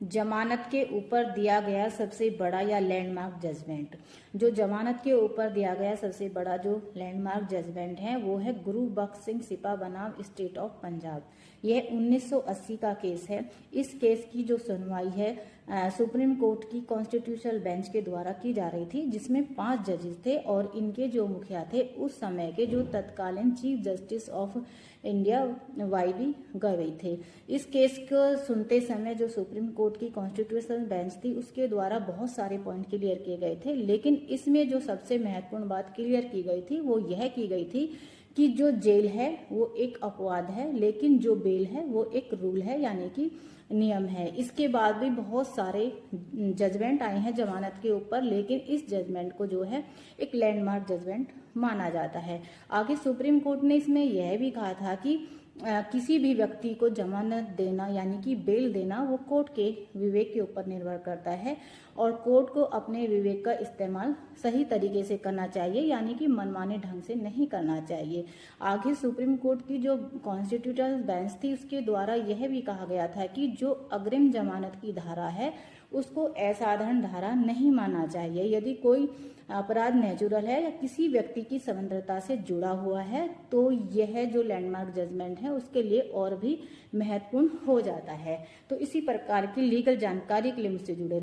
जमानत के ऊपर दिया गया सबसे बड़ा या लैंडमार्क जजमेंट। जो जमानत के ऊपर दिया गया सबसे बड़ा जो लैंडमार्क जजमेंट है वो है गुरु बख्श सिंह सिपा बनाम स्टेट ऑफ पंजाब। यह 1980 का केस है। इस केस की जो सुनवाई है सुप्रीम कोर्ट की कॉन्स्टिट्यूशनल बेंच के द्वारा की जा रही थी, जिसमें 5 जजेस थे और इनके जो मुखिया थे उस समय के जो तत्कालीन chief justice of India Y Gavai थे। इस केस को सुनते समय जो सुप्रीम कोर्ट की कॉन्स्टिट्यूशनल बेंच थी उसके द्वारा बहुत सारे पॉइंट क्लियर किए गए थे, लेकिन इसमें जो सबसे महत्वपूर्ण बात क्लियर की गई थी वो यह की गई थी कि जो जेल है वो एक अपवाद है, लेकिन जो बेल है वो एक रूल है, यानी कि नियम है। इसके बाद भी बहुत सारे जजमेंट आए हैं जमानत के ऊपर, लेकिन इस जजमेंट को जो है एक लैंडमार्क जजमेंट माना जाता है। आगे सुप्रीम कोर्ट ने इसमें यह भी कहा था कि किसी भी व्यक्ति को जमानत देना यानी कि बेल देना वो कोर्ट के विवेक के ऊपर निर्भर करता है और कोर्ट को अपने विवेक का इस्तेमाल सही तरीके से करना चाहिए, यानी कि मनमाने ढंग से नहीं करना चाहिए। आगे सुप्रीम कोर्ट की जो कॉन्स्टिट्यूशनल बेंच थी उसके द्वारा यह भी कहा गया था कि जो अग्रिम जमानत की धारा है उसको असाधारण धारा नहीं माना चाहिए। यदि कोई अपराध नेचुरल है या किसी व्यक्ति की स्वतंत्रता से जुड़ा हुआ है तो यह जो लैंडमार्क जजमेंट है उसके लिए और भी महत्वपूर्ण हो जाता है। तो इसी प्रकार की लीगल जानकारी के लिए मुझसे जुड़े